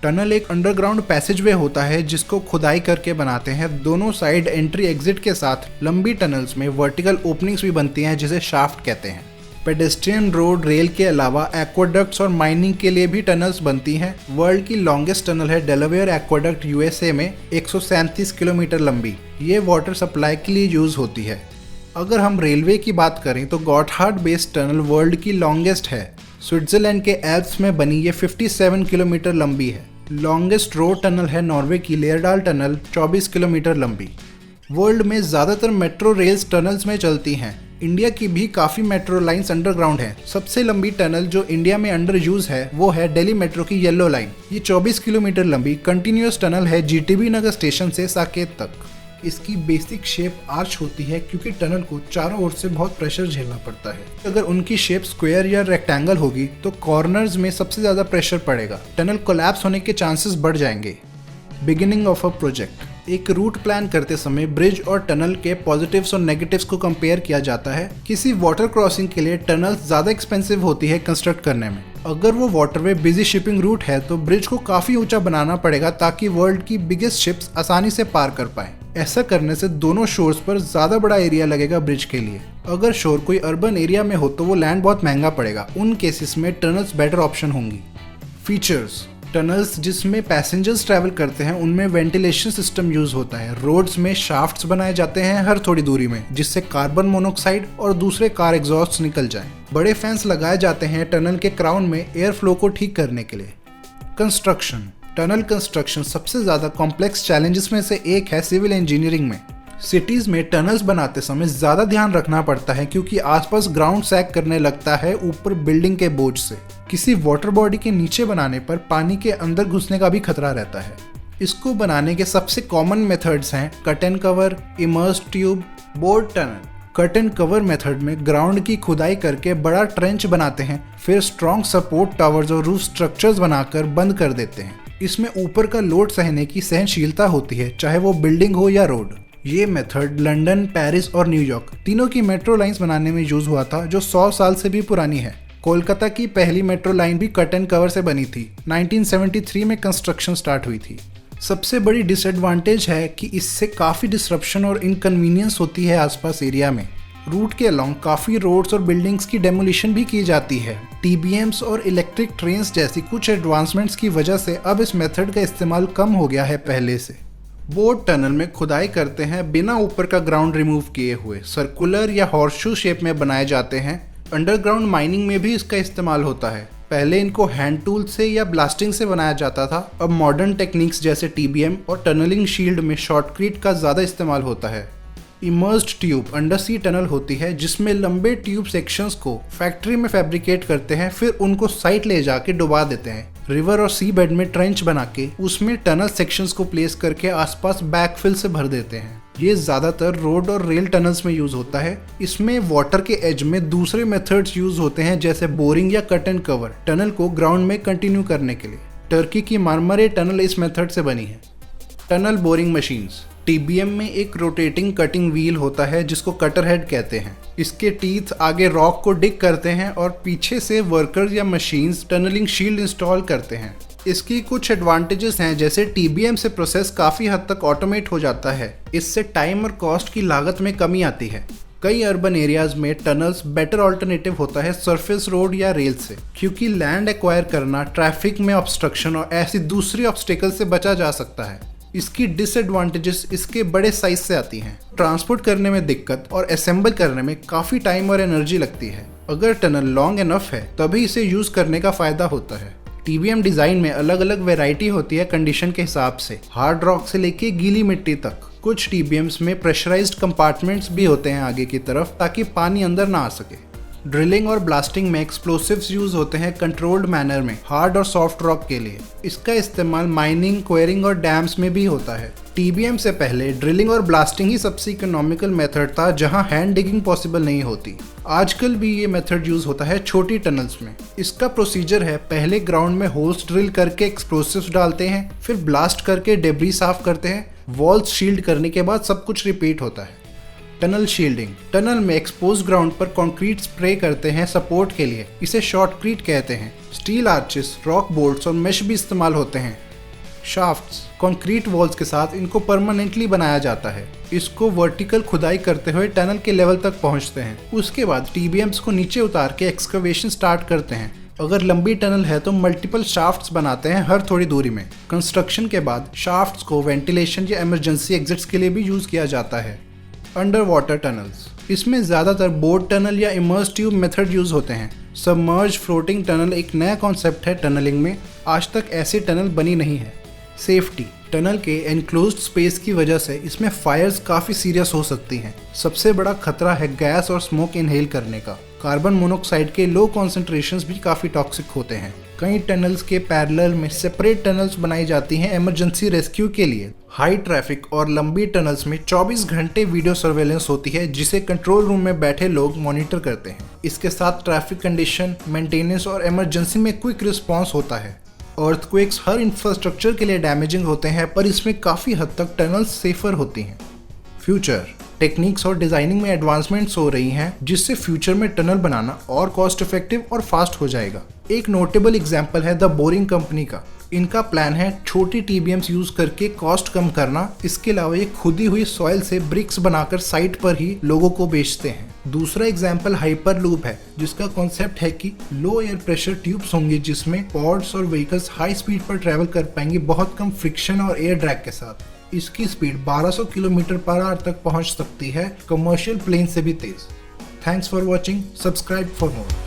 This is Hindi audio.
टनल एक अंडरग्राउंड पैसेजवे होता है जिसको खुदाई करके बनाते हैं। दोनों साइड एंट्री एग्जिट के साथ लंबी टनल्स में वर्टिकल ओपनिंग्स भी बनती हैं जिसे शाफ्ट कहते हैं। पेडेस्ट्रियन रोड रेल के अलावा एक्वाडक्ट्स और माइनिंग के लिए भी टनल्स बनती हैं। वर्ल्ड की लॉन्गेस्ट टनल है डेलावेयर एक्वाडक्ट यूएसए में 137 किलोमीटर लंबी। ये वाटर सप्लाई के लिए यूज होती है। अगर हम रेलवे की बात करें तो गॉटहार्ड बेस्ड टनल वर्ल्ड की लॉन्गेस्ट है। स्विट्जरलैंड के एल्प्स में बनी ये 57 किलोमीटर लंबी है। लॉन्गेस्ट रोड टनल है नॉर्वे की लेयरडाल टनल 24 किलोमीटर लंबी। वर्ल्ड में ज़्यादातर मेट्रो रेल्स टनल्स में चलती हैं। इंडिया की भी काफ़ी मेट्रो लाइन्स अंडरग्राउंड हैं। सबसे लंबी टनल जो इंडिया में अंडर यूज है वो है दिल्ली मेट्रो की येलो लाइन। ये 24 किलोमीटर लंबी कंटिन्यूअस टनल है जीटीबी नगर स्टेशन से साकेत तक। इसकी बेसिक शेप आर्च होती है क्योंकि टनल को चारों ओर से बहुत प्रेशर झेलना पड़ता है। अगर उनकी शेप स्क्वायर या रेक्टेंगल होगी तो कॉर्नर्स में सबसे ज़्यादा प्रेशर पड़ेगा। टनल कोलैप्स होने के चांसेस बढ़ जाएंगे। Beginning of a project. एक रूट प्लान करते समय ब्रिज और टनल के पॉजिटिव्स और नेगेटिव्स को कंपेयर किया जाता है। किसी वाटर क्रॉसिंग के लिए टनल ज़्यादा एक्सपेंसिव होती है कंस्ट्रक्ट करने में। अगर वो वाटरवे बिजी शिपिंग रूट है तो ब्रिज को काफ़ी ऊंचा बनाना पड़ेगा ताकि वर्ल्ड की बिगेस्ट शिप्स आसानी से पार कर पाएं। ऐसा करने से दोनों शोर्स पर ज़्यादा बड़ा एरिया लगेगा ब्रिज के लिए। अगर शोर कोई अर्बन एरिया में हो तो वो लैंड बहुत महंगा पड़ेगा। उन केसेस में टनल्स बेटर ऑप्शन होंगी। फीचर्स। टनल्स जिसमें पैसेंजर्स ट्रैवल करते हैं उनमें वेंटिलेशन सिस्टम यूज होता है। रोड्स में शाफ्ट्स बनाए जाते हैं हर थोड़ी दूरी में जिससे कार्बन मोनोऑक्साइड और दूसरे कार एग्जॉस्ट निकल जाएं। बड़े फैंस लगाए जाते हैं टनल के क्राउन में एयर फ्लो को ठीक करने के लिए। कंस्ट्रक्शन। टनल कंस्ट्रक्शन सबसे ज़्यादा कॉम्प्लेक्स चैलेंजेस में से एक है सिविल इंजीनियरिंग में। सिटीज़ में टनल्स बनाते समय ज़्यादा ध्यान रखना पड़ता है क्योंकि आसपास ग्राउंड सैग करने लगता है ऊपर बिल्डिंग के बोझ से। किसी वाटर बॉडी के नीचे बनाने पर पानी के अंदर घुसने का भी खतरा रहता है। इसको बनाने के सबसे कॉमन मेथड्स हैं cut and cover, immersed tube, board tunnel. Cut and cover method में ग्राउंड की खुदाई करके बड़ा ट्रेंच बनाते हैं, फिर स्ट्रॉन्ग सपोर्ट टावर्स और रूफ स्ट्रक्चर्स बनाकर बंद कर देते हैं। इसमें ऊपर का लोड सहने की सहनशीलता होती है, चाहे वो बिल्डिंग हो या रोड। ये मेथड लंदन, पेरिस और न्यूयॉर्क तीनों की मेट्रो लाइंस बनाने में यूज हुआ था जो 100 साल से भी पुरानी है। कोलकाता की पहली मेट्रो लाइन भी कट एंड कवर से बनी थी। 1973 में कंस्ट्रक्शन स्टार्ट हुई थी। सबसे बड़ी डिसएडवांटेज है कि इससे काफ़ी डिसरप्शन और इनकन्वीनियंस होती है आसपास एरिया में। रूट के अलोंग काफ़ी रोड्स और बिल्डिंग्स की डेमोलिशन भी की जाती है। टीबीएम्स और इलेक्ट्रिक ट्रेन्स जैसी कुछ एडवांसमेंट्स की वजह से अब इस मेथड का इस्तेमाल कम हो गया है पहले से। बोर्ड टनल में खुदाई करते हैं बिना ऊपर का ग्राउंड रिमूव किए हुए। सर्कुलर या हॉर्सशू शेप में बनाए जाते हैं। अंडरग्राउंड माइनिंग में भी इसका इस्तेमाल होता है। पहले इनको हैंड टूल से या ब्लास्टिंग से बनाया जाता था। अब मॉडर्न टेक्निक्स जैसे टीबीएम और टनलिंग शील्ड में शॉर्टक्रीट का ज़्यादा इस्तेमाल होता है। इमर्स्ड ट्यूब अंडर सी टनल होती है जिसमें लंबे ट्यूब सेक्शंस को फैक्ट्री में फैब्रिकेट करते हैं, फिर उनको साइट ले जाके डुबा देते हैं। रिवर और सी बेड में ट्रेंच बना के उसमें टनल सेक्शंस को प्लेस करके आसपास बैकफिल से भर देते हैं। ये ज़्यादातर रोड और रेल टनल्स में यूज होता है। इसमें वाटर के एज में दूसरे मेथड्स यूज होते हैं जैसे बोरिंग या कट एंड कवर, टनल को ग्राउंड में कंटिन्यू करने के लिए। टर्की की मार्मरे टनल इस मेथड से बनी है। Tunnel boring machines. टीबीएम में एक रोटेटिंग कटिंग व्हील होता है जिसको कटर हेड कहते हैं। इसके टीथ आगे रॉक को डिग करते हैं और पीछे से वर्कर्स या मशीन्स टनलिंग शील्ड इंस्टॉल करते हैं। इसकी कुछ एडवांटेजेस हैं जैसे टीबीएम से प्रोसेस काफ़ी हद तक ऑटोमेट हो जाता है। इससे टाइम और कॉस्ट की लागत में कमी आती है। कई अर्बन एरियाज में टनल्स बेटर ऑल्टरनेटिव होता है सरफेस रोड या रेल से, क्योंकि लैंड एक्वायर करना, ट्रैफिक में ऑब्स्ट्रक्शन और ऐसी दूसरी ऑब्स्टेकल से बचा जा सकता है। इसकी डिसएडवांटेजेस इसके बड़े साइज से आती हैं। ट्रांसपोर्ट करने में दिक्कत और असेंबल करने में काफ़ी टाइम और एनर्जी लगती है। अगर टनल लॉन्ग इनफ है तभी इसे यूज़ करने का फ़ायदा होता है। टीबीएम डिज़ाइन में अलग अलग वैरायटी होती है कंडीशन के हिसाब से, हार्ड रॉक से लेके गीली मिट्टी तक। कुछ टीबीएम्स में प्रेशराइज्ड कंपार्टमेंट्स भी होते हैं आगे की तरफ ताकि पानी अंदर ना आ सके। ड्रिलिंग और ब्लास्टिंग में एक्सप्लोसिव्स यूज होते हैं कंट्रोल्ड मैनर में, हार्ड और सॉफ्ट रॉक के लिए। इसका इस्तेमाल माइनिंग, क्वेरिंग और डैम्स में भी होता है। टीबीएम से पहले ड्रिलिंग और ब्लास्टिंग ही सबसे इकोनॉमिकल मेथड था जहां हैंड डिगिंग पॉसिबल नहीं होती। आजकल भी ये मेथड यूज होता है छोटी टनल्स में। इसका प्रोसीजर है, पहले ग्राउंड में होल्स ड्रिल करके एक्सप्लोसिव्स डालते हैं, फिर ब्लास्ट करके डेब्री साफ करते हैं, वॉल्स शील्ड करने के बाद सब कुछ रिपीट होता है। Tunnel shielding. टनल में एक्सपोज ग्राउंड पर कंक्रीट स्प्रे करते हैं सपोर्ट के लिए, इसे शॉर्टक्रीट कहते हैं। स्टील आर्चेस, रॉक बोल्ट्स और मेश भी इस्तेमाल होते हैं। शाफ्ट्स कंक्रीट वॉल्स के साथ इनको परमानेंटली बनाया जाता है। इसको वर्टिकल खुदाई करते हुए टनल के लेवल तक पहुंचते हैं। उसके बाद टीबीएम्स को नीचे उतार के एक्सकवेशन स्टार्ट करते हैं। अगर लंबी टनल है तो मल्टीपल शाफ्ट्स बनाते हैं हर थोड़ी दूरी में। कंस्ट्रक्शन के बाद शाफ्ट्स को वेंटिलेशन या इमरजेंसी एग्जिट्स के लिए भी यूज किया जाता है। अंडर वाटर टनल्स, इसमें ज़्यादातर बोट टनल या इमर्स ट्यूब मेथड यूज होते हैं। सबमर्ज फ्लोटिंग टनल एक नया कॉन्सेप्ट है टनलिंग में, आज तक ऐसी टनल बनी नहीं है। सेफ्टी, टनल के एनक्लोज्ड स्पेस की वजह से इसमें फायर्स काफ़ी सीरियस हो सकती हैं। सबसे बड़ा खतरा है गैस और स्मोक इनहेल करने का। कार्बन मोनोऑक्साइड के लो कॉन्सेंट्रेशंस भी काफ़ी टॉक्सिक होते हैं। कई टनल्स के पैरेलल में सेपरेट टनल्स बनाई जाती हैं इमरजेंसी रेस्क्यू के लिए। हाई ट्रैफिक और लंबी टनल्स में 24 घंटे वीडियो सर्वेलेंस होती है जिसे कंट्रोल रूम में बैठे लोग मॉनिटर करते हैं। इसके साथ ट्रैफिक कंडीशन, मेंटेनेंस और इमरजेंसी में क्विक रिस्पॉन्स होता है। अर्थक्वेक्स हर इंफ्रास्ट्रक्चर के लिए डैमेजिंग होते हैं, पर इसमें काफ़ी हद तक टनल्स सेफर होती हैं। फ्यूचर, टेक्निक्स और डिज़ाइनिंग में एडवांसमेंट्स हो रही हैं जिससे फ्यूचर में टनल बनाना और कॉस्ट इफेक्टिव और फास्ट हो जाएगा। एक नोटेबल एग्जांपल है द बोरिंग कंपनी का। इनका प्लान है छोटी टीबीएम्स यूज करके कॉस्ट कम करना। इसके अलावा ये खुदी हुई सॉइल से ब्रिक्स बनाकर साइट पर ही लोगों को बेचते हैं। दूसरा एग्जाम्पल हाइपरलूप है जिसका कॉन्सेप्ट है कि लो एयर प्रेशर ट्यूब्स होंगे जिसमें पॉड्स और व्हीकल्स हाई स्पीड पर ट्रैवल कर पाएंगे बहुत कम फ्रिक्शन और एयर ड्रैग के साथ। इसकी स्पीड 1200 किलोमीटर पर आवर तक पहुंच सकती है, कमर्शियल प्लेन से भी तेज। Thanks for watching, subscribe for more.